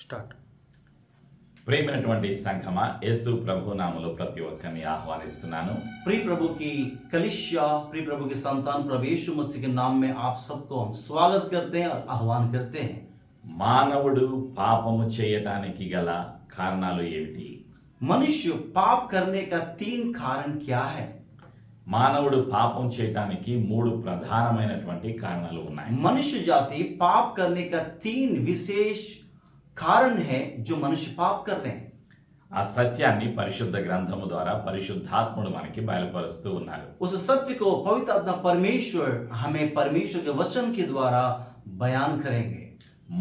Start. ప్రియమైనటువంటి సంఘమా, యేసు ప్రభు నామములో ప్రతి ఒక్కరిని ఆహ్వానిస్తున్నాను. प्रिय प्रभु की कलिसिया, प्रिय प्रभु के संतान प्रभु यीशु मसीह के नाम में आप सबको हम स्वागत करते हैं और आह्वान करते हैं। మానవుడు పాపము చేయటానికి గల కారణాలు ఏమిటి? मनुष्य पाप करने का 3 कारण क्या है? మానవుడు పాపం చేయటానికి 3 ప్రధానమైనటువంటి కారణాలు ఉన్నాయి. मनुष्य जाति पाप करने का 3 विशेष कारण है जो मनुष्य पाप कर रहे हैं। ఆ సత్యాన్ని పరిశుద్ధ గ్రంథము ద్వారా పరిశుద్ధాత్ముడు మనకి బయలుపరుస్తూ ఉన్నారు. उस सत्य को पवित्र आत्मा परमेश्वर हमें परमेश्वर के वचन के द्वारा बयान करेंगे।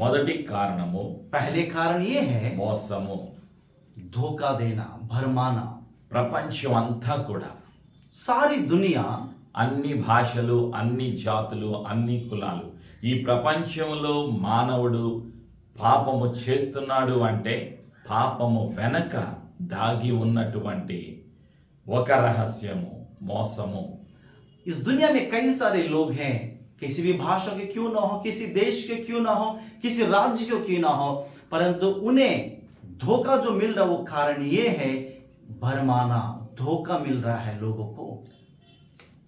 మొదటి కారణము पहले कारण ये है మోసము. धोखा देना, भरमाना। ప్రపంచం అంతా కూడా, सारी दुनिया, అన్ని భాషలు, అన్ని జాతులు, అన్ని కులాలు, ఈ ప్రపంచంలో మానవుడు పాపము చేస్తున్నాడు అంటే పాపము వెనక దాగి ఉన్నటువంటి ఒక రహస్యము మోసము. इस दुनिया में कई सारे लोग हैं, किसी भी भाषा के क्यों ना हो, किसी देश के क्यों ना हो, किसी राज्य के क्यों ना हो, परंतु उन्हें धोखा जो मिल रहा वो कारण ये है भरमाना। धोखा मिल रहा है लोगों को।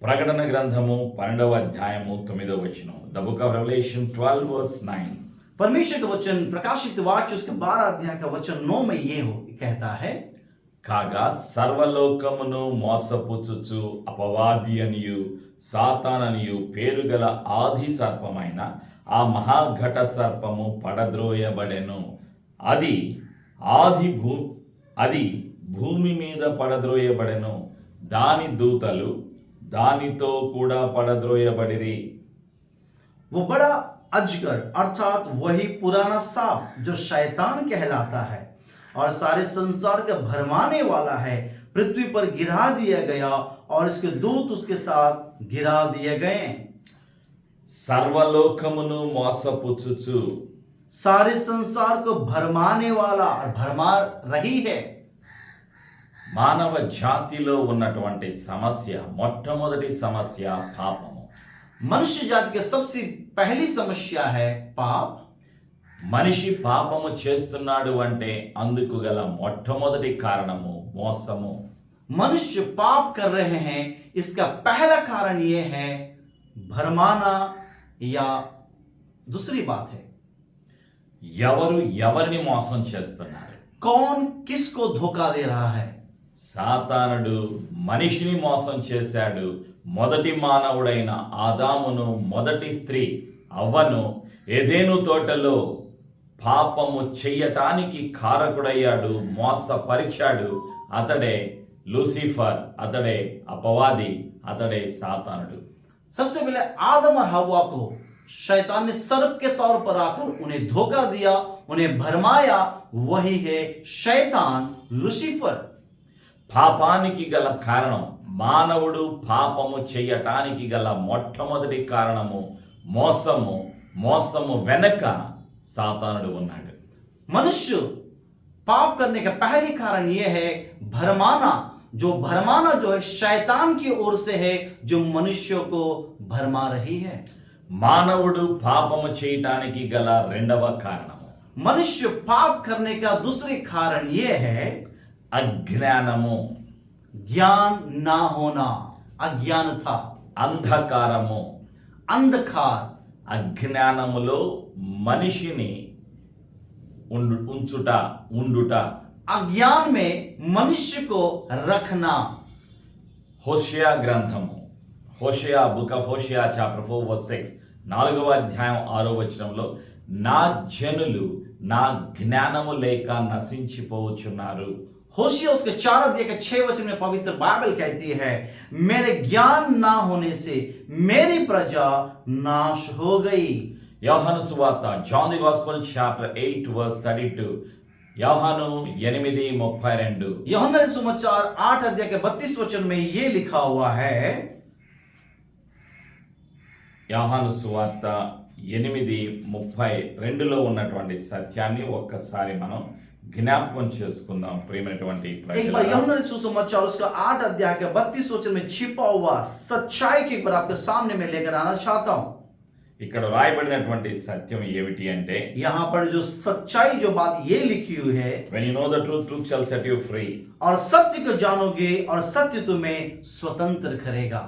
ప్రకటన గ్రంథము 12వ అధ్యాయము 9వ వచనం. The book of revolution 12:9. परमेश्वर का वचन प्रकाशित वाक्य उसके 12 अध्याय का वचन 9 में ये कहता है, కాగా సర్వలోకమును మోసపుచ్చుచు అపవాది అనియు సాతాననియు పేరుగల ఆది సర్పమైన ఆ మహాఘట సర్పము పడద్రోయబడెను. అది భూమి మీద పడద్రోయబడెను. దాని దూతలు దానితో కూడా పడద్రోయబడిరి. वो बड़ा अजगर अर्थात वही पुराना सांप जो शैतान कहलाता है और सारे संसार का भरमाने वाला है, पृथ्वी पर गिरा दिया गया और इसके दूत उसके साथ गिरा दिए गए। సర్వలోకమును మోసపుచ్చుచు, सारे संसार को भरमाने वाला और भरमा रही है। మానవ జాతిలో ఉన్నటువంటి సమస్య, మొట్టమొదటి సమస్య పాపము. मनुष्य जाति की सबसे पहली समस्या है पाप। మనిషి పాపము చేస్తున్నాడు అంటే అందుకు గల మొట్టమొదటి కారణము మోసము. मनुष्य पाप कर रहे हैं, इसका पहला कारण यह है भरमाना, या दूसरी बात है ఎవరు ఎవరిని మోసం చేస్తున్నారు? कौन किसको धोखा दे रहा है? సాతానుడు మనిషిని మోసం చేశాడు. మొదటి మానవుడైన ఆదామును, మొదటి స్త్రీ అవ్వను ఏదెను తోటలో పాపము చెయ్యటానికి కారకుడయ్యాడు, మోసపరిచాడు. అతడే లూసిఫర్, అతడే అపవాది, అతడే సాతానుడు. सबसे पहले आदम और हव्वा को शैतान ने सर्प के तौर पर आकर उन्हें धोखा दिया, उन्हें भरमाया। वही है शैतान, लूसीफर। పాపానికి గల కారణం, మానవుడు పాపము చెయ్యటానికి గల మొట్టమొదటి కారణము మోసము. మోసము వెనక సాతానుడు ఉన్నాడు. मनुष्य पाप करने का पहली कारण यह है भरमाना। जो भरमाना जो है शैतान की ओर से है, जो मनुष्यों को भरमा रही है। మానవుడు పాపము చేయటానికి గల రెండవ కారణము मनुष्य पाप करने का दूसरी कारण यह है అజ్ఞానము, ज्ञान ना होना, अज्ञानता, అంధకారము. अंधकार। అజ్ఞానములో మనిషిని ఉండుట. अज्ञान में मनुष्य को रखना। హోషేయ గ్రంథము, హోషేయ బుక్ ఆఫ్ హోషేయ చాప్టర్ 4:6, 4వ అధ్యాయం 6వ వచనంలో, నా జనులు నా జ్ఞానము లేక నశించిపోవచ్చున్నారు. होशिया उसके 4 अध्याय के 6 वचन में पवित्र बाइबल कहती है, मेरे ज्ञान ना होने से मेरी प्रजा नाश हो गई। యోహాను సువార్త, జాన్ ది గాస్పెల్ చాప్టర్ 8:32, యోహాను 8:32. यूहन्ना सुसमाचार 8 अध्याय के 32 वचन में ये लिखा हुआ है, యోహాను సువార్త 8:32లో ఉన్నటువంటి సత్యాన్ని ఒక్కసారి మనం జ్ఞాపకం చేసుకుందాం. ప్రియమైనటువంటి एक बार ప్రజలారా, यूहन्ना सुसमाचार उसका 8 अध्याय के 32 वचन में छिपा हुआ सच्चाई की एक बार आपके सामने में लेकर आना चाहता हूं। ఇక్కడ రాయబడినటువంటి సత్యం ఏమిటి అంటే यहाँ पर जो सच्चाई जो बात ये लिखी हुई है, when you know the truth, truth shall set you free. और सत्य को जानोगे और सत्य तुम्हें स्वतंत्र करेगा।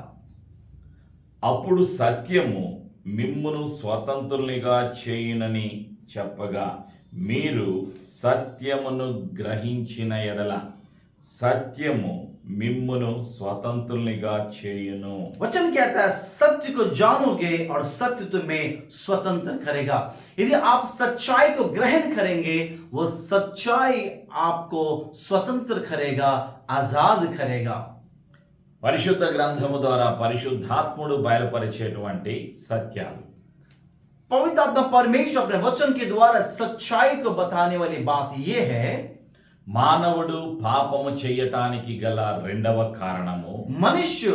అప్పుడు సత్యము మిమ్మును స్వతంత్రునిగా చేయునని చెప్పగా మీరు సత్యమును గ్రహించిన ఎడల సత్యము మిమ్మును స్వతంత్రునిగా చేయును. वचन कहता है सत्य को जानोगे और सत्य तुम्हें स्वतंत्र करेगा। यदि आप सच्चाई को ग्रहण करेंगे, वो सच्चाई आपको स्वतंत्र करेगा, आजाद करेगा। పరిశుద్ధ గ్రంథము ద్వారా పరిశుద్ధాత్ముడు బయలుపరిచేటువంటి సత్యాలు, पवित्र आत्मा परमेश्वर अपने वचन के द्वारा सच्चाई को बताने वाली बात यह है, మానవుడు పాపము చేయటానికి గల రెండవ కారణము मनुष्य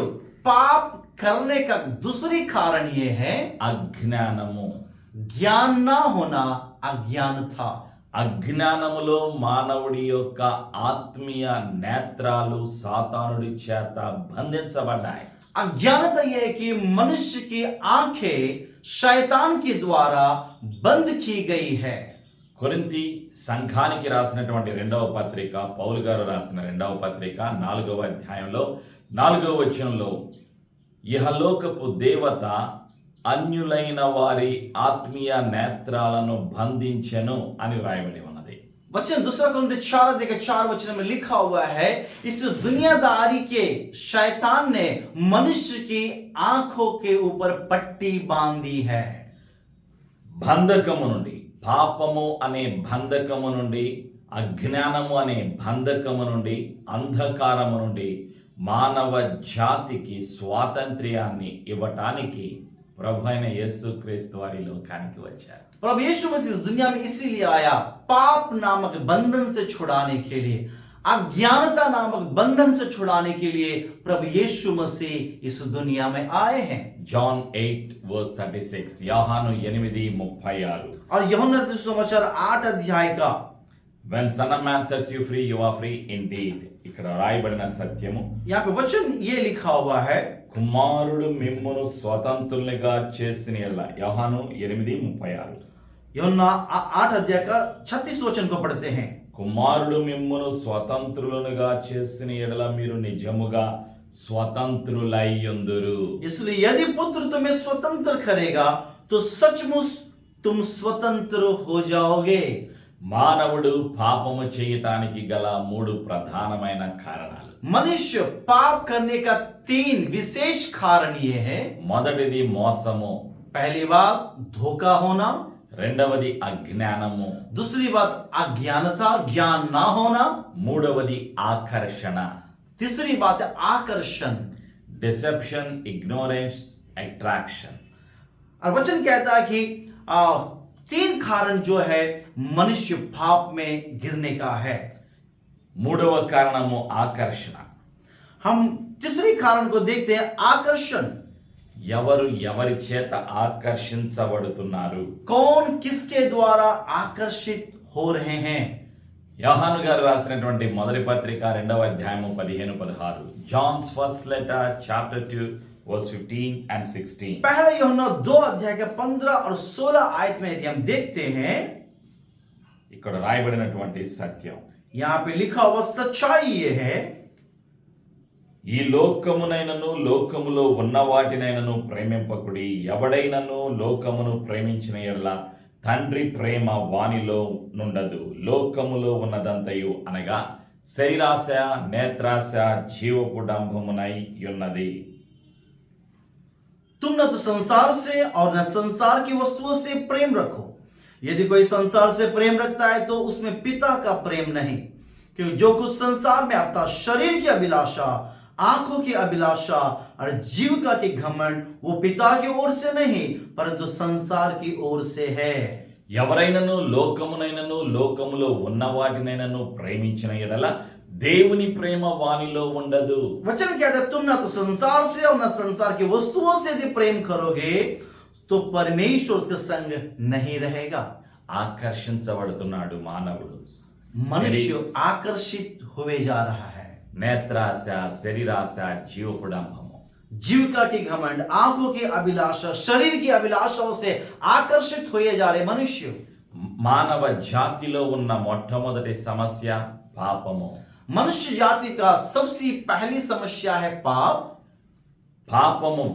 पाप करने का दूसरी कारण यह है అజ్ఞానము. ज्ञान ना होना, अज्ञान था। అజ్ఞానములో మానవుడి యొక్క ఆత్మీయ నేత్రాలు సాతానుడి చేత బంధించబడ్డాయి. अज्ञानता यह है कि मनुष्य की आंखें शैतान के द्वारा बंद की गई है। కొరింథీ సంఘానికి రాసినటువంటి రెండవ పత్రిక, పౌలు గారు రాసిన రెండవ పత్రిక 4వ అధ్యాయంలో 4వ వచనంలో ఇహలోకపు దేవత అన్యులైన వారి ఆత్మీయ నేత్రాలను బంధించెను అని రాయబడి ఉన్నది. वचन दूसरा कुरिन्थी 4 वचन में लिखा हुआ है, इस दुनियादारी के शैतान ने मनुष्य की आंखों के ऊपर पट्टी बांधी है। బంధకము నుండి, పాపము అనే బంధకము నుండి, అజ్ఞానము అనే బంధకము నుండి, అంధకారము నుండి మానవ జాతికి స్వాతంత్ర్యాన్ని ఇవ్వటానికి ప్రభువైన యేసుక్రీస్తు వారి లోకానికి వచ్చారు. प्रभु यीशु मसीह इस दुनिया में इसीलिए आया, पाप नामक बंधन से छुड़ाने के लिए, अज्ञानता नामक बंधन से छुड़ाने के लिए प्रभु यीशु मसीह इस दुनिया में आए हैं। John 8:36, యోహాను 8:36. और यूहन्ना रचित सुसमाचार 8 अध्याय का When Son of Man sets you free, you are free indeed. ఇక్కడ రాయబడిన సత్యము, यहाँ पे वचन ये लिखा हुआ है, కుమారుడు మిమ్మును స్వతంత్రులుగా చేసిన యెడల, యోహాను 8:36. यूहन्ना 8 अध्याय का 36 वचन को पढ़ते हैं। కుమారుడు మిమ్మును స్వతంత్రులుగా చేసిన యెడల మీరు నిజముగా స్వతంత్రులయ్యుందురు. इसलिए यदि पुत्र तुम्हें स्वतंत्र करेगा तो सचमुच तुम स्वतंत्र हो जाओगे। మానవుడు పాపము చేయటానికి గల 3 ప్రధానమైన కారణాలు. मनुष्य पाप करने का 3 विशेष कारण ये है। మొదటిది మోసము, पहली बात धोखा होना, రెండవది అజ్ఞానము, दूसरी बात अज्ञानता, ज्ञान ना होना, మూడవది ఆకర్షణ. तीसरी बात है आकर्षण। Deception, ignorance, attraction. और वचन कहता है कि 3 कारण जो है मनुष्य पाप में गिरने का है। మూడవ కారణము ఆకర్షణ. हम तीसरी कारण को देखते हैं, आकर्षण। ఎవరు ఎవరి చేత ఆకర్షించబడుతున్నారు? कौन किसके द्वारा आकर्षित हो रहे हैं? యోహాను గారు రాసినటువంటి మొదటి పత్రిక 2వ అధ్యాయము 15-16. John's first letter, chapter 2, verse 15 and 16. पहला यूहन्ना 2 अध्याय के 15 और 16 आयत में यदि हम देखते हैं, ఇక్కడ రాయబడినటువంటి సత్యం, यहाँ पे लिखा हुआ सच्चाई ये है, ఈ లోకమునైనను లోకములో ఉన్న వాటినైనను ప్రేమింపకుడి. ఎవడైనను లోకమును ప్రేమించిన యెడల తండ్రి ప్రేమ వానిలో నుండదు. లోకములో ఉన్నదంతయు అనగా శరీరాశ, నేత్రాశ, జీవపు డంబమునై ఉన్నది. तुम न तो संसार से और न संसार की वस्तुओं से प्रेम रखो। यदि कोई संसार से प्रेम रखता है तो उसमें पिता का प्रेम नहीं, क्योंकि जो कुछ संसार में अर्थात शरीर की अभिलाषा, आंखों की अभिलाषा और जीविका के घमंड, वो पिता की ओर से नहीं परंतु संसार की ओर से है। ఎవరైనను లోకమునైనను లోకములో ఉన్న వాటినైనను ప్రేమించిన యెడల దేవుని ప్రేమ వానిలో ఉండదు. वचन कहता है, तुम ना तो संसार से और न संसार की वस्तुओं से यदि प्रेम करोगे तो परमेश्वर उसका संग नहीं रहेगा। ఆకర్షించబడుతున్నాడు మానవుడు. मनुष्य आकर्षित हुए जा रहा है। నేత్రాశ, శరీరాశ, జీవపు డంబము. जीविका की घमंड, आंखों की अभिलाषा, शरीर की अभिलाषाओं से आकर्षित हुए जा रहे मनुष्य। మానవ జాతిలో ఉన్న మొట్టమొదటి సమస్య పాపము. मनुष्य जाति का सबसे पहली समस्या है पाप। పాపము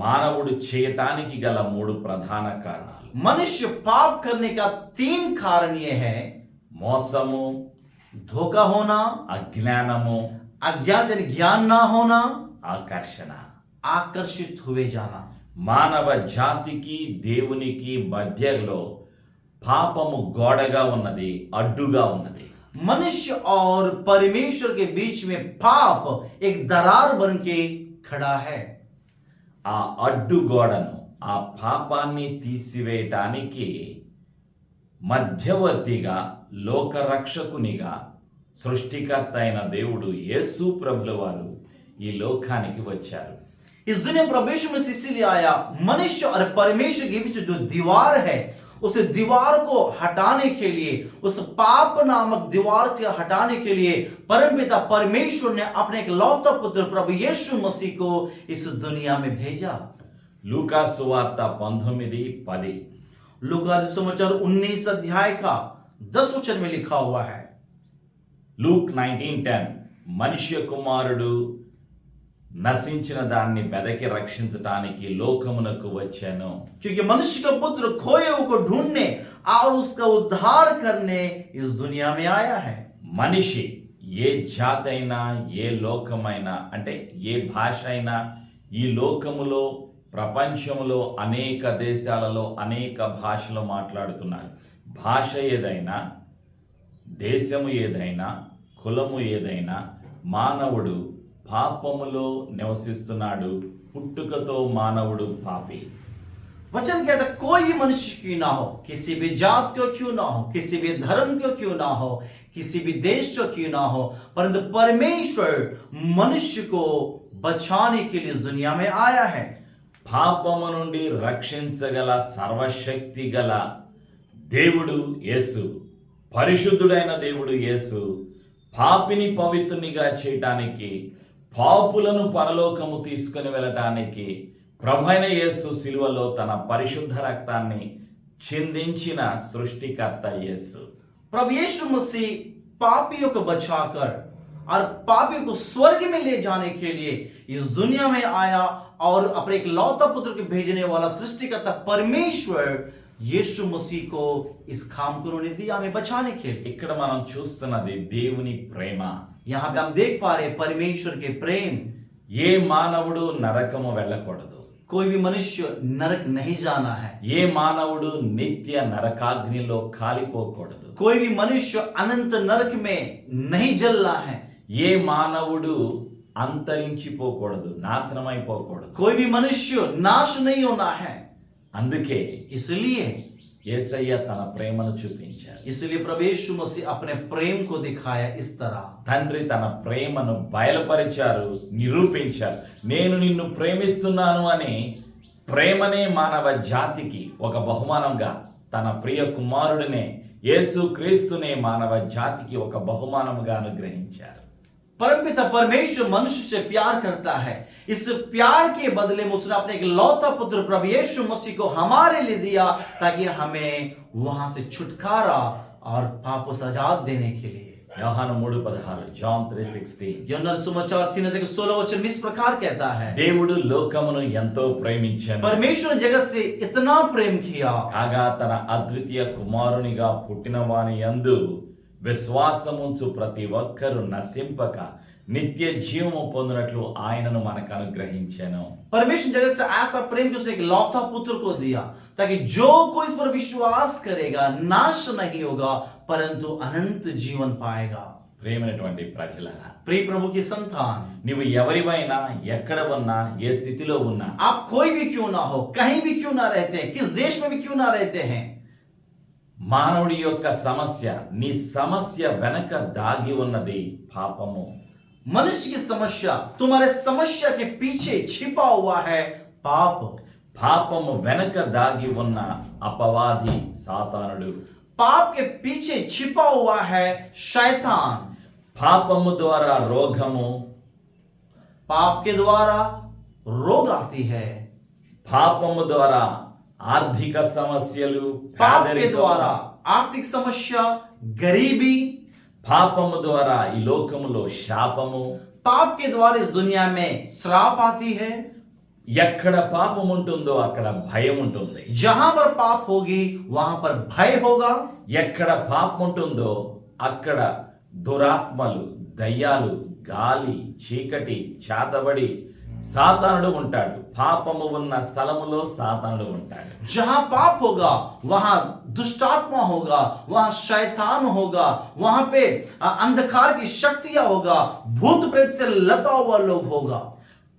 మానవుడు చేయటానికి గల మూడు ప్రధాన కారణాలు. मनुष्य पाप करने का 3 कारण ये है: మోసము, धोखा होना, అజ్ఞానము, अज्ञान ज्ञान ना होना, ఆకర్షణ. आकर्षित हुए जाना। మానవ జాతికి దేవునికి మధ్యలో పాపము గోడగా ఉన్నది, అడ్డుగా ఉన్నది. मनुष्य और परमेश्वर के बीच में पाप एक दरार बन के खड़ा है। ఆ అడ్డు గోడను, ఆ పాపాన్ని తీసివేయటానికి మధ్యవర్తిగా, లోకరక్షకునిగా సృష్టికర్త అయిన దేవుడు యేసు ప్రభుల వారు ఈ లోకానికి వచ్చారు. इस दुनिया में प्रभु यीशु मसीह इसीलिए आया, मनुष्य और परमेश्वर के बीच जो दीवार है उस दीवार को हटाने के लिए, उस पाप नामक दीवार को हटाने के लिए परमपिता परमेश्वर ने अपने एक लौता पुत्र प्रभु यीशु मसीह को इस दुनिया में भेजा। లూకా సువార్త 19:10. लूका सुसमाचार 19 अध्याय का 10 वचन में लिखा हुआ है। లూక్ 19:10 మనుష్య కుమారుడు నశించిన దాన్ని వెదకి రక్షించటానికి లోకమునకు వచ్చాను. क्योंकि मनुष्य का पुत्र खोए हुए को ढूंढने और उसका उद्धार करने इस दुनिया में आया है। మనిషి ఏ జాతి అయినా, ఏ లోకమైనా, అంటే ఏ భాష అయినా, ఈ లోకములో, ప్రపంచములో అనేక దేశాలలో అనేక భాషలు మాట్లాడుతున్నారు. భాష ఏదైనా, దేశము ఏదైనా, కులము ఏదైనా, మానవుడు పాపములో నివసిస్తున్నాడు. పుట్టుకతో మానవుడు పాపి. वचन कहता कोई भी मनुष्य क्यों ना हो, किसी भी जात को क्यों ना हो, किसी भी धर्म को क्यों ना हो, किसी भी देश को क्यों ना हो, परंतु परमेश्वर मनुष्य को बचाने के लिए इस दुनिया में आया है। పాపము నుండి రక్షించగల సర్వశక్తి గల దేవుడు యేసు, పరిశుద్ధుడైన దేవుడు యేసు పాపిని పవిత్రునిగా చేయటానికి, పాపులను పరలోకము తీసుకుని వెళ్ళటానికి ప్రభువైన యేసు శిలువలో తన పరిశుద్ధ రక్తాన్ని చిందించిన సృష్టికర్త యేసు. प्रभु यीशु मसीह पापियों को बचाकर और पापियों को स्वर्ग में ले जाने के लिए इस दुनिया में आया और अपने एक लौता पुत्र को भेजने वाला सृष्टिकर्ता परमेश्वर यीशु मसीह को इस काम को उन्होंने दिया हमें बचाने के लिए। ఇక్కడ మనం చూస్తున్నది దేవుని ప్రేమ. यहाँ पे हम देख पा रहे हैं परमेश्वर के प्रेम। ఏ మానవుడు నరకము వెళ్ళకూడదు. कोई भी मनुष्य नरक नहीं जाना है। ఏ మానవుడు నిత్య నరకాగ్నిలో కాలిపోకూడదు. कोई भी मनुष्य अनंत नरक में नहीं जलना है। ఏ మానవుడు అంతరించిపోకూడదు, నాశనమైపోకూడదు. कोई भी मनुष्य नाश नहीं होना है। అందుకే इसलिए యేసయ్య తన ప్రేమను చూపించారు. इसलिए प्रभु यीशु मसीह अपने प्रेम को दिखाया इस तरह। తండ్రి తన ప్రేమను బయలుపరిచారు, నిరూపించారు. నేను నిన్ను ప్రేమిస్తున్నాను అని ప్రేమనే మానవ జాతికి ఒక బహుమానంగా, తన ప్రియ కుమారుడినే యేసు క్రీస్తునే మానవ జాతికి ఒక బహుమానంగా అనుగ్రహించారు. परमपिता परमेश्वर मनुष्य से प्यार करता है। इस प्यार के बदले में उसने अपने एक लौता पुत्र प्रभु यीशु मसीह को हमारे लिए दिया ताकि हमें वहां से छुटकारा और पापों से आजाद देने के लिए। యోహాను 3:16, John 3:16. యోహాను సుసమాచాर 3:16 वचन इस प्रकार कहता है, దేవుడు లోకమును ఎంతో ప్రేమించాడు, परमेश्वर ने जगत से इतना प्रेम किया, కాగా తన అద్వితీయ కుమారునిగా పుట్టిన వాని యందు విశ్వాసముంచు ప్రతి ఒక్కరు నశింపక నిత్య జీవము పొందినట్లు ఆయనను మనకు అనుగ్రహించెను. परमेश्वर जगत से ऐसा प्रेम कि उसने एक लौता पुत्र को दिया ताकि जो कोई इस पर विश्वास करेगा नाश नहीं होगा परंतु अनंत जीवन पाएगा। ప్రేమైనటువంటి ప్రజలారా, प्रिय प्रभु की संतान, నీవు ఎవరివైనా, ఎక్కడ ఉన్నా, ఏ స్థితిలో ఉన్నా, आप कोई भी क्यों ना हो, कहीं भी क्यों ना रहते हैं, किस देश में भी क्यों ना रहते हैं, మానవుడి యొక్క సమస్య, నీ సమస్య వెనక దాగి ఉన్నది పాపము. मनुष्य की समस्या, तुम्हारे समस्या के पीछे छिपा हुआ है पाप। పాపము వెనక దాగి ఉన్న అపవాది సాతానుడు. पाप के पीछे छिपा हुआ है शैतान। పాపము ద్వారా రోగము, पाप के द्वारा रोग आती है। పాపము ద్వారా ఆర్థిక సమస్యలు, पाप के పేదరికం, द्वारा आर्थिक समस्या, गरीबी, పాపము ద్వారా ఈ లోకములో శాపము, पाप के द्वारा इस दुनिया में श्राप आती है। ఎక్కడ పాపం ఉంటుందో అక్కడ భయం ఉంటుంది. जहां पर पाप होगी वहां पर भय होगा। ఎక్కడ పాపం ఉంటుందో అక్కడ దురాత్మలు, దయ్యాలు, గాలి, చీకటి, చేతబడి సాతానుడు ఉంటాడు. పాపము ఉన్న స్థలములో సాతానుడు ఉంటాడు. जहां पाप होगा वहां दुष्टात्मा होगा, वहां शैतान होगा, वहां पे अंधकार की शक्तियां होगा, भूत प्रेत से लता हुआ लोग होगा।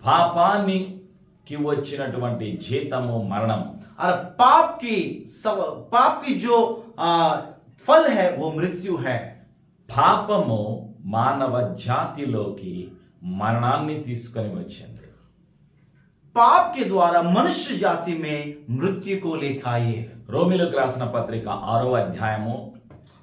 పాపానికి వచ్చినటువంటి జీతము మరణం. और पाप की जो फल है वो मृत्यु है। పాపము మానవ జాతిలోకి మరణాన్ని తీసుకొని వచ్చింది. पाप के द्वारा मनुष्य जाति में मृत्यु को लेकर आई है। రోమిలకు రాసిన పత్రిక 6వ అధ్యాయము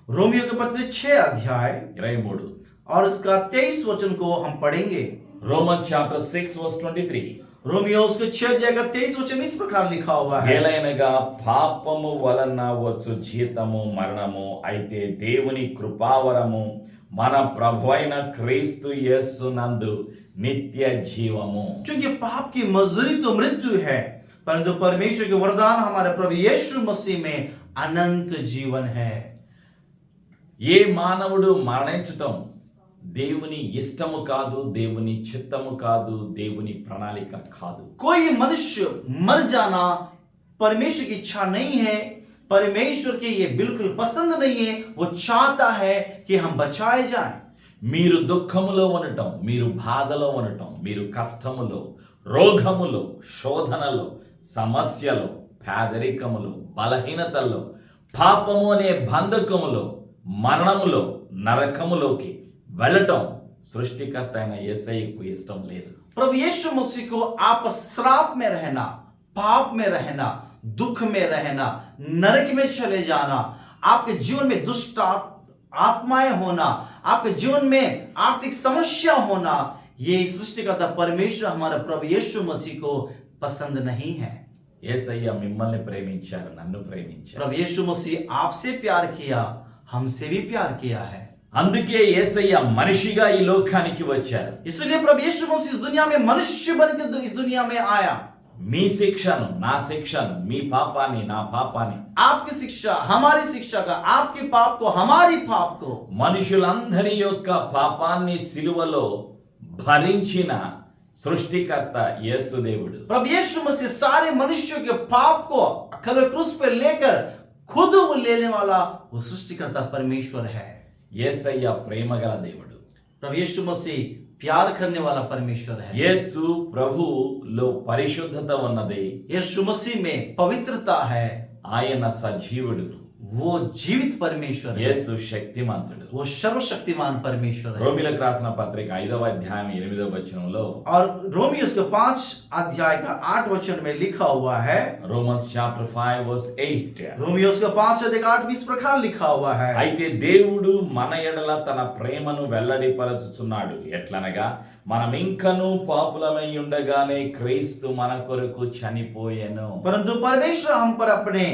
रोमियो के पत्र 6 अध्याय 23. और उसका 23 वचन को हम पढ़ेंगे। Romans chapter 6 verse 23. रोमियो उसके 6 अध्याय का 23 वचन इस प्रकार लिखा हुआ है। ఏలైనగా పాపము వలన వచ్చు జీతము మరణము, అయితే దేవుని కృపావరము మన ప్రభువైన క్రీస్తు యేసునందు నిత్య జీవము. क्योंकि पाप की मजदूरी तो मृत्यु है, परंतु परमेश्वर के वरदान हमारे प्रभु यीशु मसीह में अनंत जीवन है। ఏ మానవుడు మరణించటం దేవుని ఇష్టము కాదు, దేవుని చిత్తము కాదు, దేవుని ప్రణాళిక కాదు. कोई मनुष्य मर जाना परमेश्वर की इच्छा नहीं है, परमेश्वर के ये बिल्कुल पसंद नहीं है। वो चाहता है कि हम बचाए जाएं। మీరు దుఃఖములో ఉండటం, మీరు బాధలో ఉండటం, మీరు కష్టములో, రోగములో, శోధనలో, సమస్యలో, పేదరికములో, బలహీనతల్లో, పాపము అనే బంధకములో, మరణములో, నరకములోకి వెళ్ళటం సృష్టికర్త అయిన యేసయ్యకు ఇష్టం లేదు. प्रभु यीशु मसीह को आप श्राप में रहना, पाप में रहना, दुख में रहना, नरक में चले जाना, आपके जीवन में दुष्ट आत्माएं होना, आपके जीवन में आर्थिक समस्या होना, ये सृष्टिकर्ता परमेश्वर हमारा प्रभु यीशु मसीह को पसंद नहीं है। యేసయ్య మిమ్మల్ని ప్రేమించారు, నన్ను ప్రేమించారు. प्रभु यीशु मसीह आपसे प्यार किया, हमसे भी प्यार किया है। అందుకే యేసయ్య మనిషిగా ఈ లోకానికి వచ్చారు. इसलिए प्रभु यीशु मसीह इस दुनिया में मनुष्य बनकर इस दुनिया में आया। మీ శిక్షను, నా శిక్షను, మీ పాపాన్ని, నా పాపాన్ని, आपकी शिक्षा हमारी शिक्षा का, आपके पाप को हमारी पाप को, మనుషులందరి యొక్క పాపాన్ని సిలువలో భరించిన సృష్టికర్త యేసుదేవుడు. प्रभु यीशु मसीह सारे मनुष्यों के पाप को क्रूस पे लेकर खुद वो लेने वाला वो सृष्टिकर्ता परमेश्वर है। యేసయ్య ప్రేమగల దేవుడు. प्रभु यीशु मसीह प्यार करने वाला परमेश्वर है। యేసు ప్రభులో పరిశుద్ధత ఉన్నది. यीशु मसीह में पवित्रता है। ఆయన సజీవుడు. वो जीवित परमेश्वर है, యేసు శక్తిమంతుడు. वो सर्वशक्तिमान परमेश्वर है। రోమిలకు రాసిన పత్రిక 5వ అధ్యాయం 8వ వచనంలో और रोमियोस के 5 अध्याय का 8 वचन में लिखा हुआ है। Romans chapter 5 verse 8. रोमियोस के 5 अध्याय का 8 में इस प्रकार लिखा हुआ है। అయితే దేవుడు మన ఎడల తన ప్రేమను వెల్లడిపరచుచున్నాడు. ఎట్లనగా మనం ఇంకనూ పాపులమై ఉండగానే క్రీస్తు మన కొరకు చనిపోయెను. परंतु परमेश्वर हम पर अपने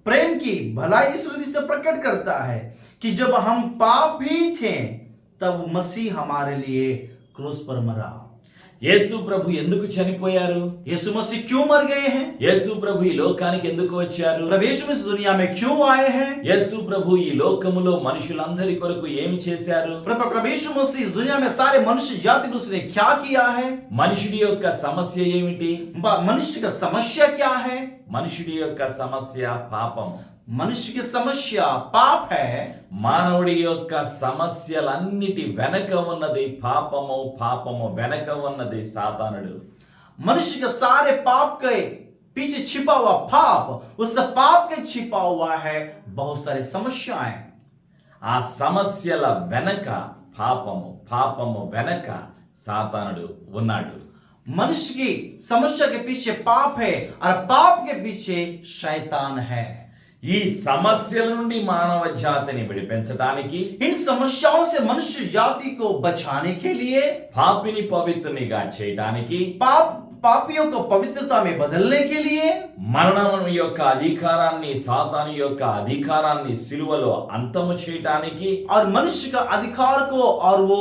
प्रेम की भलाई इस रीति से प्रकट करता है कि जब हम पाप ही थे तब मसीह हमारे लिए क्रूस पर मरा। యేసు ప్రభు ఎందుకు చనిపోయారు? यीशु मसीह क्यों मर गए हैं? యేసు ప్రభు ఈ లోకానికి ఎందుకు వచ్చారు? प्रभु यीशु इस दुनिया में क्यों आए हैं? యేసు ప్రభు ఈ లోకములో మనుషులందరి కొరకు ఏమి చేశారు? प्रभु यीशु मसीह इस दुनिया में सारे मनुष्य जाति को उसने क्या किया है? మనుషుడి యొక్క సమస్య ఏమిటి? मनुष्य का समस्या क्या है? మనుషుడి యొక్క సమస్య పాపం. मनुष्य की समस्या पाप है। మానవుడి యొక్క సమస్యలన్నిటి వెనక ఉన్నది పాపము, పాపము వెనక ఉన్నది సాతానుడు. मनुष्य के सारे पाप के पीछे छिपा हुआ पाप, उस पाप के छिपा हुआ है बहुत सारी समस्याएं। ఆ సమస్యల వెనక పాపము, పాపము వెనక సాతానుడు ఉన్నాడు. मनुष्य की समस्या के पीछे पाप है और पाप के पीछे शैतान है। ఈ సమస్యల నుండి మానవ జాతిని విడిపించడానికి, इन समस्याओं से मनुष्य जाति को बचाने के लिए, పాపిని పవిత్రునిగా చేయడానికి, पापियों को पवित्रता में बदलने के लिए మరణం యొక్క అధికారాన్ని సాతాను యొక్క అధికారాన్ని సిలువలో అంతము చేయడానికి और मनुष्य का अधिकार को और वो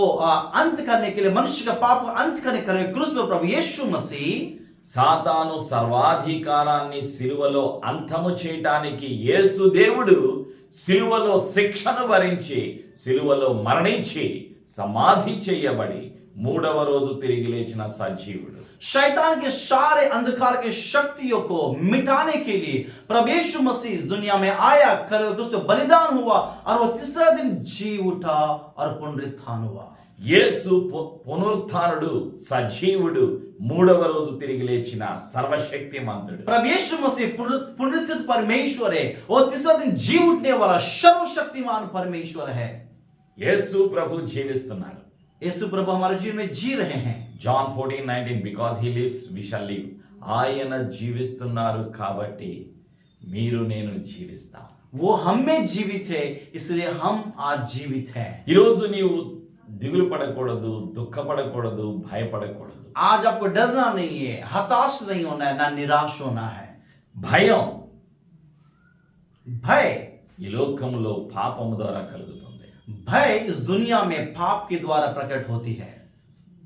अंत करने के लिए, मनुष्य का पाप को अंत करने के लिए क्रूस में प्रभु यीशु मसीह సాతాను సర్వాధికారాన్ని సిలువలో అంతము చేయడానికి యేసు దేవుడు సిలువలో శిక్షను భరించి సిలువలో మరణించి సమాధి చేయబడి మూడవ రోజు తిరిగి లేచిన సజీవుడు. शैतान के सारे अंधकार के शक्तियों को मिटाने के लिए प्रभु यीशु मसीह इस दुनिया में आया, क्रूस पे बलिदान हुआ और वो तीसरा दिन जी उठा और पुनरुत्थान हुआ. యేసు పునరుత్థానుడు, సజీవుడు, మూడవ రోజు తిరిగి లేచిన సర్వశక్తిమంతుడు. प्रभु यीशु मसीह पुनरुत्थित परमेश्वर है, वो तीसरा दिन जी उठने वाला सर्वशक्तिमान परमेश्वर है. యేసు ప్రభు జీవిస్తున్నాడు. यीशु प्रभु हमारे जीवन में जी रहे हैं. John 14:19 because he lives we shall live. ఆయన జీవిస్తున్నారు కాబట్టి మీరు నేను జీవిస్తాం. वो हम में जीवित है, इसलिए हम आज जीवित हैं. ఈరోజు నీవు దిగులు పడకూడదు, దుఃఖపడకూడదు, భయపడకూడదు. आज आपको डरना नहीं है, हताश नहीं होना है, ना निराश होना है. భయం भय ఈ లోకంలో పాపము ద్వారా కలుగుతుంది. भय इस दुनिया में पाप के द्वारा प्रकट होती है.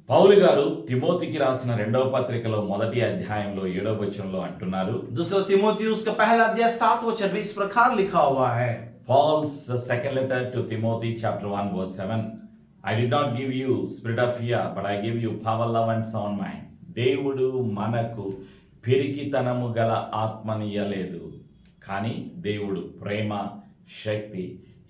పౌలు గారు తిమోతికి రాసిన 2వ పత్రికలో 1వ అధ్యాయంలో 7వ వచనంలో అంటున్నారు. दूसरा तिमोथियुस का पहला अध्याय 7 वचन में इस प्रकार लिखा हुआ है. Paul's second letter to Timothy chapter 1 verse 7. I did not give you spirit of fear, but I gave you power, love and sound mind. దేవుడు మనకు పిరికితనము గల ఆత్మనియ్యలేదు, కానీ దేవుడు ప్రేమ, శక్తి,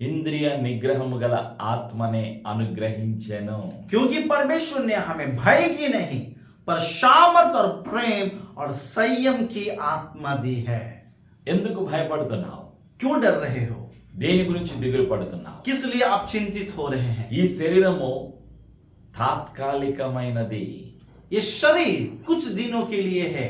ఇంద్రియ నిగ్రహము గల ఆత్మనే అనుగ్రహించెను. क्योंकि परमेश्वर ने हमें भय की नहीं पर सामर्थ और प्रेम और संयम की आत्मा दी है. ఎందుకు భయపడుతున్నావు? क्यों डर रहे हो? దేని గురించి దిగులు పడుతున్నావు? किस लिए आप चिंतित हो रहे हैं? ఈ శరీరము తాత్కాలికమైనది. ये शरीर कुछ दिनों के लिए है.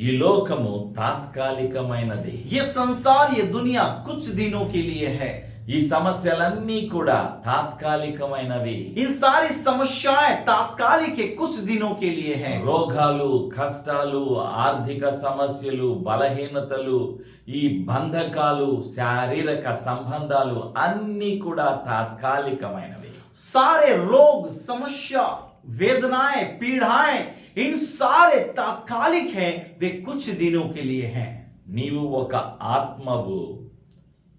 ఈ లోకము తాత్కాలికమైనది. ये संसार, ये दुनिया कुछ दिनों के लिए है. ఈ సమస్యలన్నీ కూడా తాత్కాలికమైనవి. इन सारी समस्याएं तात्कालिक है, कुछ दिनों के लिए है. రోగాలు, కష్టాలు, ఆర్థిక సమస్యలు, బలహీనతలు, ఈ బంధకాలు, శారీరక సంబంధాలు అన్నీ కూడా తాత్కాలికమైనవి. सारे रोग, समस्या, वेदनाएं, पीड़ाएं, इन सारे तात्कालिक हैं, वे कुछ दिनों के लिए हैं. నీవు ఒక ఆత్మవు,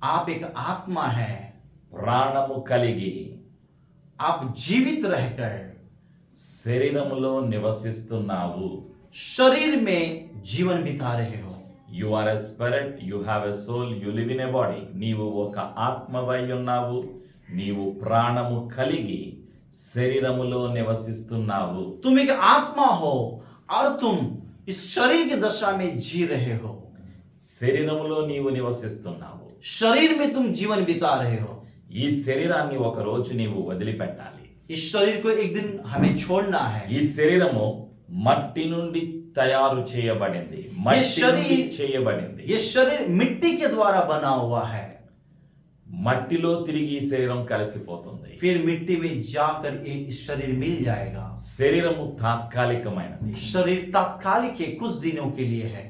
आप एक आत्मा है. ప్రాణము కలిగి आप जीवित रहकर శరీరములో నివసిస్తున్నావు. शरीर में जीवन बिता रहे हो. You are a spirit, you have a soul, you live in a body. నీవు ఒక ఆత్మవై ఉన్నావు, నీవు ప్రాణము కలిగి శరీరములో నివసిస్తున్నావు. तुम एक आत्मा हो और तुम इस शरीर की दशा में जी रहे हो. శరీరములో నీవు నివసిస్తున్నావు. शरीर में तुम जीवन बिता रहे हो. ఈ శరీరాన్ని ఒక రోజు నీవు వదిలిపెట్టాలి. इस शरीर को एक दिन हमें छोड़ना है. ఈ శరీరము మట్టి నుండి తయారు చేయబడింది, మట్టి నుండి చేయబడింది. ये शरीर मिट्टी के द्वारा बना हुआ है. మట్టిలో తిరిగి ఈ శరీరం కలిసిపోతుంది. फिर मिट्टी में जाकर ये शरीर मिल जाएगा. శరీరము తాత్కాలికమైనది. शरीर तात्कालिक है, कुछ दिनों के लिए है.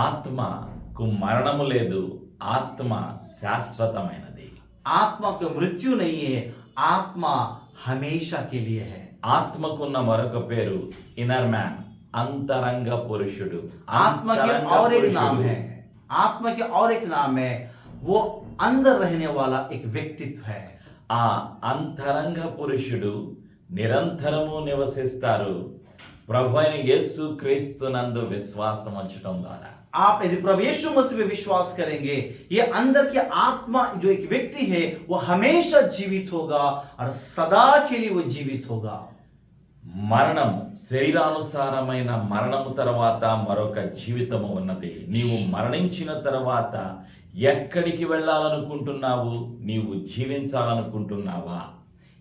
ఆత్మకు మరణము లేదు, ఆత్మ శాశ్వతమైనది. आत्मा को मृत्यु नहीं है, आत्मा हमेशा के लिए है. ఆత్మకున్న మరొక పేరు ఇన్నర్ మ్యాన్, అంతరంగ పురుషుడు. आत्मा के और एक नाम है, आत्मा के और एक नाम है, वो अंदर रहने वाला एक व्यक्तित्व है. ఆ అంతరంగ పురుషుడు నిరంతరము నివసిస్తారు ప్రభు అయిన యేసు క్రీస్తునందు విశ్వాసం ఉంచడం ద్వారా. आप यदि प्रभु यीशु मसीह में विश्वास करेंगे, ये अंदर की आत्मा जो एक व्यक्ति है वो हमेशा जीवित होगा और सदा के लिए वो जीवित होगा. మరణం, శరీరానుసారమైన మరణము తర్వాత మరొక జీవితము ఉన్నది. నీవు మరణించిన తర్వాత ఎక్కడికి వెళ్ళాలనుకుంటున్నావు? నీవు జీవించాలనుకుంటున్నావా?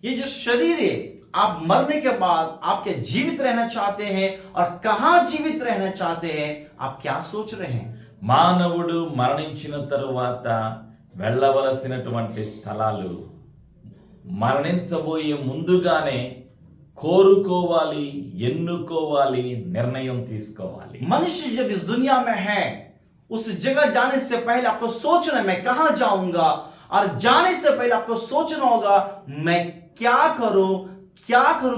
ये जो शरीर है, आप मरने के बाद आप क्या जीवित रहना चाहते हैं और कहां जीवित रहना चाहते हैं? आप क्या सोच रहे हैं? మానవుడు మరణించిన తరువాత వెళ్ళవలసినటువంటి స్థలాలు మరణించబోయే ముందుగానే కోరుకోవాలి, ఎన్నుకోవాలి, నిర్ణయం తీసుకోవాలి. मनुष्य जब इस दुनिया में है, उस जगह जाने से पहले आपको सोचना मैं कहाँ जाऊंगा, और जाने से पहले आपको सोचना होगा मैं क्या करूं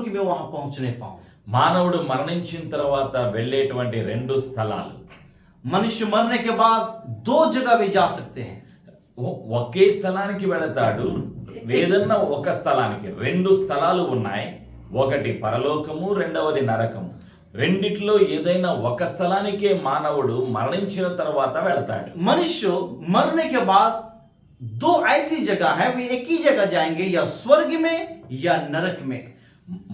कि मैं वहां पहुंचने पाऊं. మానవుడు మరణించిన తర్వాత వెళ్ళేటువంటి రెండు స్థలాలు. मनुष्य मरने के बाद दो जगह भी जा सकते हैं. ఒకే స్థలానికి వెళతాడు, ఏదన్నా ఒక స్థలానికి. రెండు స్థలాలు ఉన్నాయి, ఒకటి పరలోకము, రెండవది నరకము. రెండిట్లో ఏదైనా ఒక స్థలానికే మానవుడు మరణించిన తర్వాత వెళతాడు. मनुष्य मरने के बाद दो ऐसी जगह है, वे एक ही जगह जाएंगे, या स्वर्ग में या नरक में.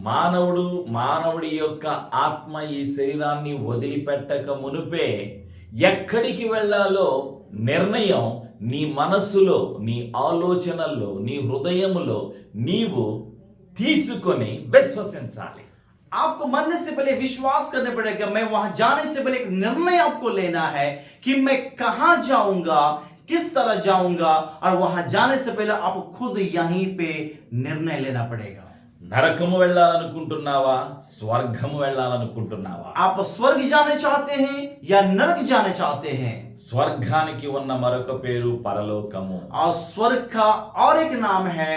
మానవుడి యొక్క ఆత్మ ఈ శరీరాన్ని వదిలిపెట్టక మునుపే ఎక్కడికి వెళ్ళాలో నిర్ణయం నీ మనస్సులో, నీ ఆలోచనల్లో, నీ హృదయములో నీవు తీసుకొని విశ్వసించాలి. आपको मरने से पहले विश्वास करने पड़ेगा. मैं वहां जाने से पहले एक निर्णय आपको लेना है कि मैं कहां जाऊंगा, किस तरह जाऊंगा, और वहां जाने से पहले आपको खुद यहीं पे निर्णय लेना पड़ेगा. నరకము వెళ్ళాలనుకుంటున్నావా, స్వర్గము వెళ్ళాలనుకుంటున్నావా? आप स्वर्ग जाने चाहते हैं या नरक जाने चाहते हैं? స్వర్గానికి ఉన్న మరొక పేరు పరలోకము. और स्वर्ग का और एक नाम है,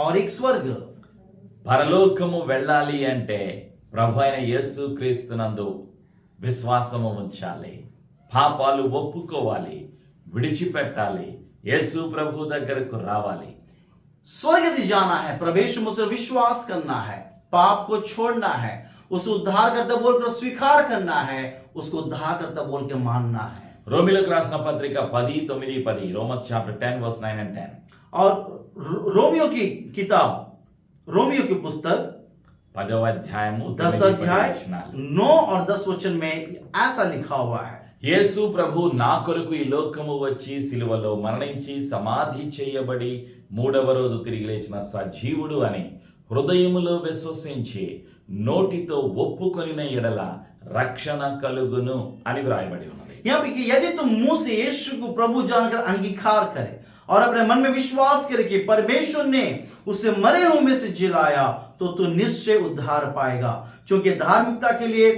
और एक स्वर्ग. పరలోకము వెళ్ళాలి అంటే ప్రభు అయిన యేసు క్రీస్తునందు విశ్వాసము ఉంచాలి, పాపాలు ఒప్పుకోవాలి, విడిచిపెట్టాలి, యేసు ప్రభు దగ్గరకు రావాలి. स्वर्ग यदि जाना है, प्रवेश मुझे विश्वास करना है, पाप को छोड़ना है, उस उद्धार करता बोलकर स्वीकार करना है, उसको उद्धार करता बोल के मानना है. రోమిలకు రాసిన పత్రిక 10:9-10, రోమన్స్ చాప్టర్ 10 verse 9 and 10. और रोमियो की किताब, रोमियो की पुस्तक 10వ అధ్యాయము 10 अध्याय 9 और 10 वचन में ऐसा लिखा हुआ है. యేసు ప్రభు నా కొరకు ఈ లోకము వచ్చి సిలువలో మరణించి సమాధి చేయబడి మూడవ రోజు తిరిగి లేచిన సజీవుడు అని హృదయములో విశ్వసించి నోటితో ఒప్పుకొనిన ఎడల రక్షణ కలుగును అని వ్రాయబడి ఉన్నది. यहाँ पे कि यदि तुम मुंह से यीशु को प्रभु जानकर अंगीकार करे और अपने मन में विश्वास करे कि परमेश्वर ने उसे मरे हुए में से जिलाया, तो तू निश्चय उद्धार पाएगा. क्योंकि धार्मिकता के लिए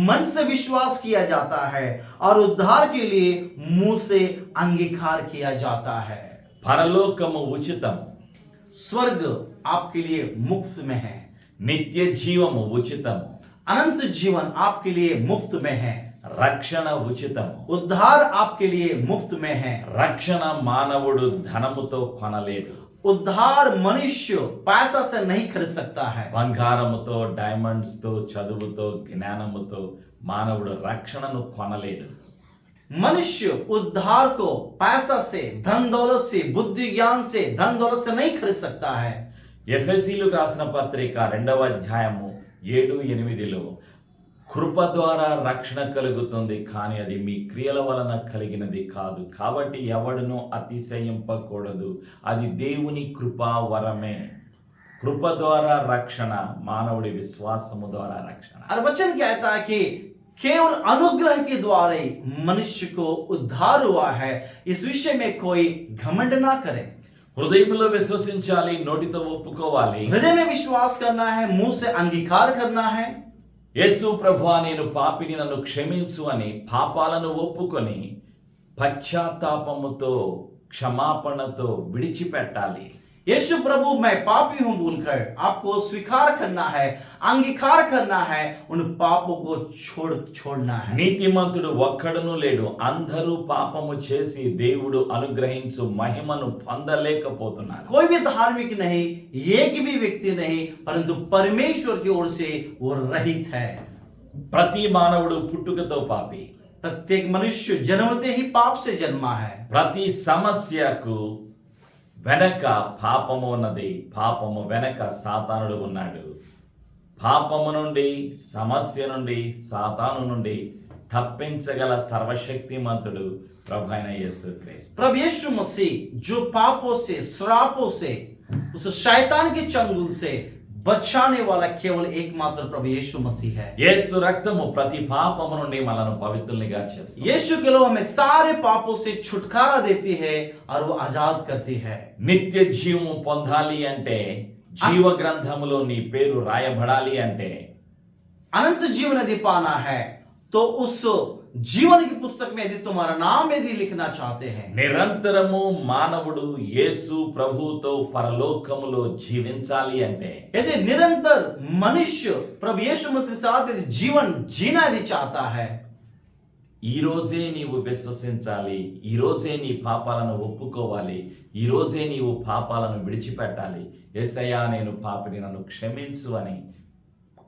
मन से विश्वास किया जाता है और उद्धार के लिए मुंह से अंगीकार किया जाता है. పరలోకము ఉచితము, स्वर्ग आपके लिए मुफ्त में है. నిత్య జీవము ఉచితము, अनंत जीवन आपके लिए मुफ्त में है. రక్షణ ఉచితము. उद्धार आपके लिए मुफ्त में है. రక్షణ మానవుడు ధనముతో కొనలేడు. उद्धार मनुष्य पैसा से नहीं खरीद सकता है. బంగారముతో, డైమండ్స్ తో, చదువుతో, జ్ఞానముతో మానవుడు రక్షణను కొనలేడు. मनुष्य उद्धार को पैसा से, धन दौलत से, बुद्धि ज्ञान से, धन दौलत से नहीं खरीद सकता है. ఎఫెసీయులకు రాసిన పత్రిక 2వ అధ్యాయము 7-8లో కృప ద్వారా రక్షణ కలుగుతుంది, కానీ అది మీ క్రియల వలన కలిగినది కాదు, కాబట్టి ఎవడునూ అతిశయింపకూడదు, అది దేవుని కృపా వరమే. కృప ద్వారా రక్షణ, మానవుడి విశ్వాసము ద్వారా రక్షణ. और वचन कहता है कि केवल अनुग्रह के द्वारा ही मनुष्य को उद्धार हुआ है. इस विषय में कोई घमंड ना करे. హృదయంలో విశ్వసించాలి, నోటితో ఒప్పుకోవాలి. हृदय में विश्वास करना है, मुंह से अंगीकार करना है. యేసు ప్రభువా నేను పాపిని, నన్ను క్షమించు అని పాపాలను ఒప్పుకొని పశ్చాత్తాపముతో, క్షమాపణతో విడిచిపెట్టాలి. यीशु प्रभु मैं पापी हूं बोलकर आपको स्वीकार करना है, अंगीकार करना है, उन पापों को छोड़ना है. నీతిమంతుడు ఒక్కడును లేడు, అందరూ పాపము చేసి దేవుడు అనుగ్రహించు మహిమను పొందలేకపోతున్నారు. कोई भी धार्मिक नहीं, एक भी व्यक्ति नहीं, परंतु परमेश्वर की ओर से वो रहित है. ప్రతి మానవుడు పుట్టుకతో పాపి. प्रत्येक मनुष्य जन्मते ही पाप से जन्मा है. ప్రతి సమస్యకు వెనక పాపము ఉన్నది, పాపము వెనక సాతానుడు ఉన్నాడు. పాపము నుండి, సమస్య నుండి, సాతాను నుండి తప్పించగల సర్వశక్తిమంతుడు ప్రభువైన యేసుక్రీస్తు. प्रभु यीशु मसीह जो पापों से, श्रापों से, उस शैतान के चंगुल से बचाने वाला केवल एकमात्र प्रभु यीशु मसीह है. యేసు రక్తము ప్రతి పాపము నుండి మనల్ని పవిత్రులుగా చేస్తుంది. यीशु के लो हमें सारे पापों से छुटकारा देती है और वो आजाद करती है. నిత్య జీవము పొందాలి అంటే జీవ గ్రంథములో నీ పేరు రాయబడాలి అంటే अनंत जीवन यदि पाना है तो उस जीवन की पुस्तक में यदि तुम्हारा नाम यदि लिखना चाहते हैं, నిరంతరము మానవుడు యేసు ప్రభువుతో పరలోకములో జీవించాలి అంటే यदि निरंतर मनुष्य प्रभु यीशु मसीह के साथ यदि जीवन जीना यदि चाहता है, ఈ రోజే నీవు విశ్వసించాలి, ఈ రోజే నీ పాపాలను ఒప్పుకోవాలి, ఈ రోజే నీవు పాపాలను విడిచిపెట్టాలి. యేసయ్యా నేను పాపిని, నన్ను క్షమించు అని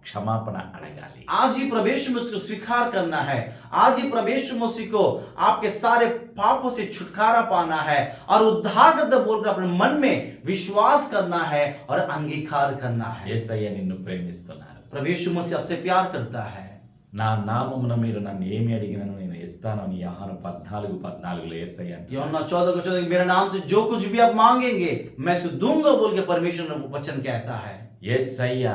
క్షమాపణ అడగాలి. आज ही प्रभु यीशु मसीह को स्वीकार करना है, आज ही प्रभु यीशु मसीह को आपके सारे पापों से छुटकारा पाना है और उद्धारकर्ता बोलकर अपने मन में विश्वास करना है और अंगीकार करना है। యేసయ్య నిన్ను ప్రేమిస్తున్నారు. प्रभु यीशु मसीह आपसे प्यार करता है। నా నామమున మీరు నన్ను ఏమి అడిగినను నేను ఇస్తాను అని యోహాను 14:14 యేసయ్య అంటాడు. यूहन्ना 14:14 मेरे नाम से जो कुछ भी आप मांगेंगे मैं उसे दूंगा बोल के परमेश्वर ने वचन कहता है। యేసయ్య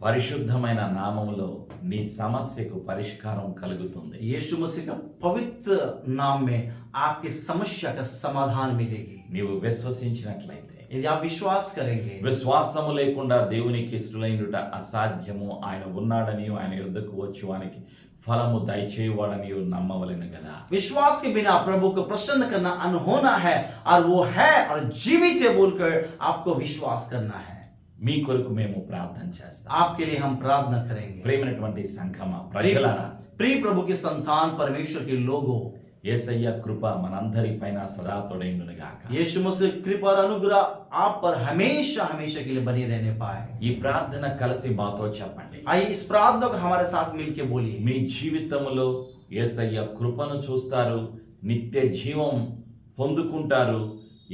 పరిశుద్ధమైన నామములో నీ సమస్యకు పరిష్కారం కలుగుతుంది. यीशु मसीह का पवित्र नाम में आपकी समस्या का समाधान मिलेगी నీవు విశ్వసించినట్లయితే. यदि आप विश्वास करेंगे। విశ్వాసము లేకుండా దేవునికి ఇష్టలైనట అసాధ్యము. ఆయన ఉన్నాడని, ఆయన యొద్దకు వచ్చి వానికి ఫలము దయచేయువాడని నమ్మవలెను గదా. विश्वास के बिना प्रभु को प्रसन्न करना अनहोना है और वो है और जीवित है बोलकर आपको विश्वास करना है। మీ కొరకు మేము ప్రార్థన చేస్తాం. आपके लिए हम प्रार्थना करेंगे। ప్రేమైనటువంటి సంఘమా, ప్రజలారా, प्रिय प्रभु के संतान, परमेश्वर के लोगों, యేసయ్య కృప మనందరిపైన సదా తోడైండును గాక. यीशु मसीह कृपा और अनुग्रह आप पर हमेशा हमेशा के लिए बनी रहने पाए। ఈ ప్రార్థన కలిసి మాతో చెప్పండి. आइए इस प्रार्थना को हमारे साथ मिलके बोलिए। మీ జీవితంలో యేసయ్య కృపను చూస్తారు, నిత్య జీవం పొందుకుంటారు,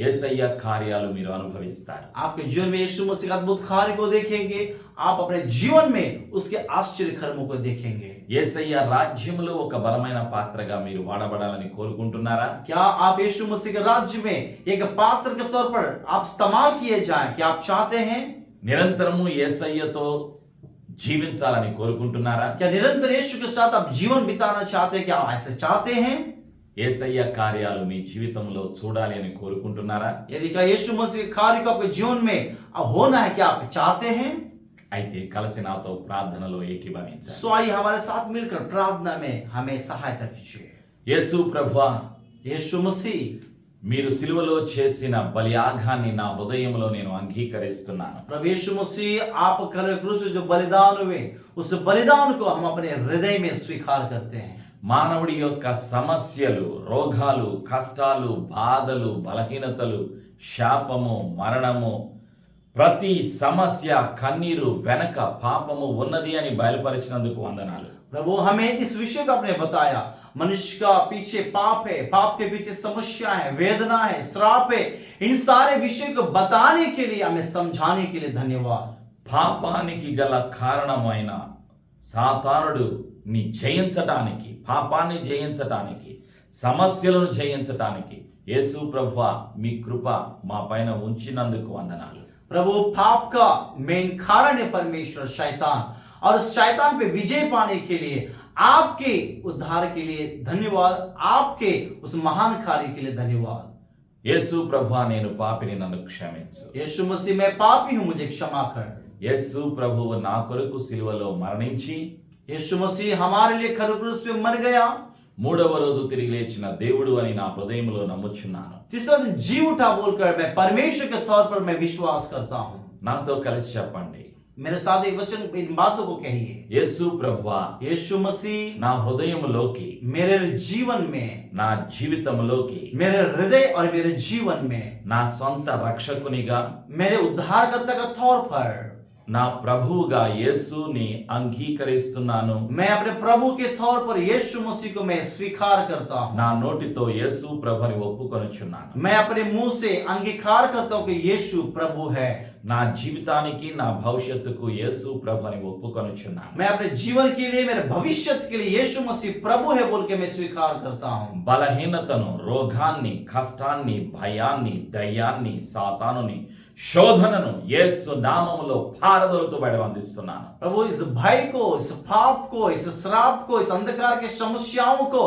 యేసయ్య కార్యాలు మీరు అనుభవిస్తారు. आपके जीवन में यीशु मसीह का अद्भुत कार्य को देखेंगे, आप अपने जीवन में उसके आश्चर्य कर्मों को देखेंगे। యేసయ్య రాజ్యములో ఒక బలమైన పాత్రగా మీరు వాడబడాలని కోరుకుంటున్నారా? क्या आप यीशु मसीह के राज्य में एक पात्र के तौर पर आप इस्तेमाल किए जाएं? क्या आप चाहते हैं? నిరంతరము యేసయ్యతో జీవించాలని కోరుకుంటున్నారా? क्या निरंतर यीशु के साथ आप जीवन बिताना चाहते हैं? क्या आप ऐसे चाहते हैं? యేసయ్య కార్యాలు మీ జీవితంలో చూడాలి అని కోరుకుంటున్నారా? यदि क्या यीशु मसीह के कार्य को आपके जीवन में होना है, क्या आप चाहते हैं? అయితే కలిసి నాతో ప్రార్థనలో ఏకీభవించాలి. सो आइए हमारे साथ मिलकर प्रार्थना में हमें सहायता कीजिए। యేసు ప్రభువా, यीशु मसीह, మీరు సిలువలో చేసిన బలియాగాన్ని నా హృదయంలో నేను అంగీకరిస్తున్నాను. प्रभु यीशु मसीह आप कर क्रूस जो बलिदान हुए उस बलिदान को हम अपने हृदय में स्वीकार करते हैं। మానవుడి యొక్క సమస్యలు, రోగాలు, కష్టాలు, బాధలు, బలహీనతలు, శాపము, మరణము, ప్రతి సమస్య కన్నీరు వెనక పాపము ఉన్నది అని బయలుపరిచినందుకు వందనాలు. प्रभु हमें इस विषय को आपने बताया, मनुष्य का पीछे पाप है, पाप के पीछे समस्या है, वेदना है, श्राप है। इन सारे विषय को बताने के लिए, हमें समझाने के लिए धन्यवाद। పాపానికి గల కారణమైన సాతానుడు ని జయించటానికి, పాపాన్ని జయించటానికి, సమస్యలను జయించటానికి యేసు ప్రభువా మీ కృప మా పైన ఉంచినందుకు వందనాలు. प्रभु पाप का मेन कारण है परमेश्वर शैतान, और उस शैतान पे विजय पाने के लिए आपके उद्धार के लिए धन्यवाद, आपके उस महान कार्य के लिए धन्यवाद। యేసు ప్రభువా నేను పాపిని, నన్ను క్షమించు. यीशु मसीह मैं पापी हूं, मुझे क्षमा कर। యేసు ప్రభువు నా కొరకు సిలువలో మరణించి यीशु मसीह हमारे लिए क्रूस पे मर गया, మూడవ రోజు తిరిగి లేచిన దేవుడు అని నా హృదయంలో నమ్ముచున్నాను. तीसरा दिन जी उठा बोलकर मैं परमेश्वर के तौर पर मैं विश्वास करता हूं। నాతో కలిసి చెప్పండి. मेरे साथ एक वचन इन बातों को कहिए। యేసు ప్రభువా यीशु मसीह నా హృదయంలోకి, मेरे जीवन में, నా జీవితంలోకి, मेरे हृदय और मेरे जीवन में, నా సొంత రక్షకునిగా, मेरे उद्धारकर्ता का तौर पर, నా ప్రభువుగా యేసుని అంగీకరిస్తున్నాను. मैं अपने प्रभु के तौर पर यीशु मसीह को मैं स्वीकार करता हूं। నా నోటితో యేసు ప్రభుని ఒప్పుకొనుచున్నాను. मैं अपने मुंह से अंगीकार करता हूं कि यीशु प्रभु है। నా జీవితానికి, నా భవిష్యత్తుకు యేసు ప్రభుని ఒప్పుకొనుచున్నాను. मैं अपने जीवन के लिए, मेरे भविष्य के लिए यीशु मसीह प्रभु है बोल के मैं स्वीकार करता हूं। బలహీనతను, రోగాన్ని, కష్టాన్ని, భయాన్ని, దయ్యాన్ని, సాతానుని, శోధనను యేసు నామములో పారదోలుతూ బయటవందిస్తున్నాను. प्रभु इस भय को, इस पाप को, इस श्राप को, इस अंधकार के समस्याओं को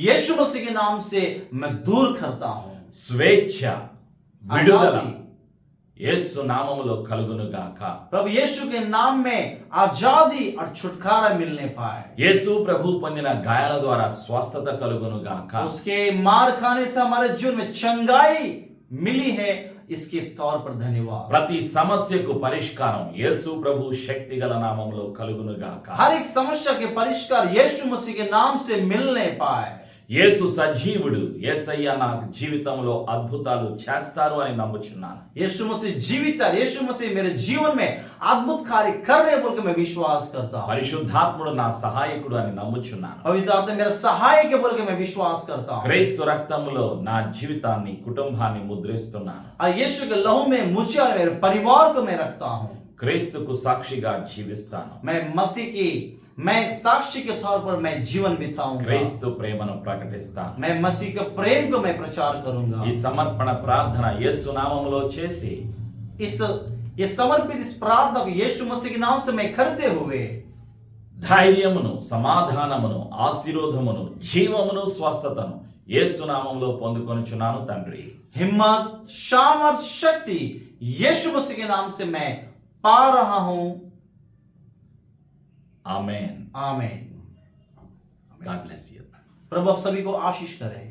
यीशु मसीह के नाम से मैं दूर करता हूं। స్వేచ్ఛ, విడుదల యేసు నామములో కలుగును గాక. प्रभु यीशु के नाम में आजादी और छुटकारा मिलने पाए। యేసు ప్రభు పొందిన గాయాల ద్వారా స్వస్థత కలుగును గాక. उसके मार खाने से हमारे जीवन में चंगाई मिली है, इसके तौर पर धन्यवाद। ప్రతి సమస్యకు పరిష్కారం యేసు ప్రభు శక్తిగల నామములో కలుగును గాక. हर एक समस्या के परिष्कार यीशु मसीह के नाम से मिलने पाए। యేసు సజీవుడు. యేసయ్య నా జీవితంలో అద్భుతాలు చేస్తారు అని నమ్ముచున్నాను. यीशु मसीह जीवित है, यीशु मसीह मेरे जीवन में अद्भुत कार्य कर रहे बोल के मैं विश्वास करता हूँ। పరిశుద్ధాత్ముడు నా సహాయకుడు అని నమ్ముచున్నాను. पवित्र आत्मा मेरा सहायक है बोल के मैं विश्वास करता हूँ। క్రీస్తు రక్తములో నా జీవితాన్ని కుటుంబాన్ని ముద్రిస్తున్నాను. और यीशु के लहू में मुझे और मेरे परिवार को मैं रखता हूँ। క్రీస్తుకు సాక్షిగా జీవిస్తాను. मैं साक्षी के तौर पर मैं जीवन बिताऊंगा। క్రీస్తు ప్రేమను ప్రకటిస్తాను. मैं मसीह के प्रेम को मैं प्रचार करूंगा। ఈ సమర్పణ ప్రార్థన యేసు నామములో చేసి ये समर्पित इस प्रार्थना को यीशु मसीह के नाम से मैं करते हुए ధైర్యమును, సమాధానమును, ఆశీర్వాదమును, జీవమును, స్వస్థతను యేసు నామములో పొందుకొనుచున్నాను తండ్రి. हिम्मत, सामर्थ, शक्ति यीशु मसीह के नाम से मैं पा रहा हूं। आमेन. आमीन। God bless you. प्रभु आप सभी को आशीष करे।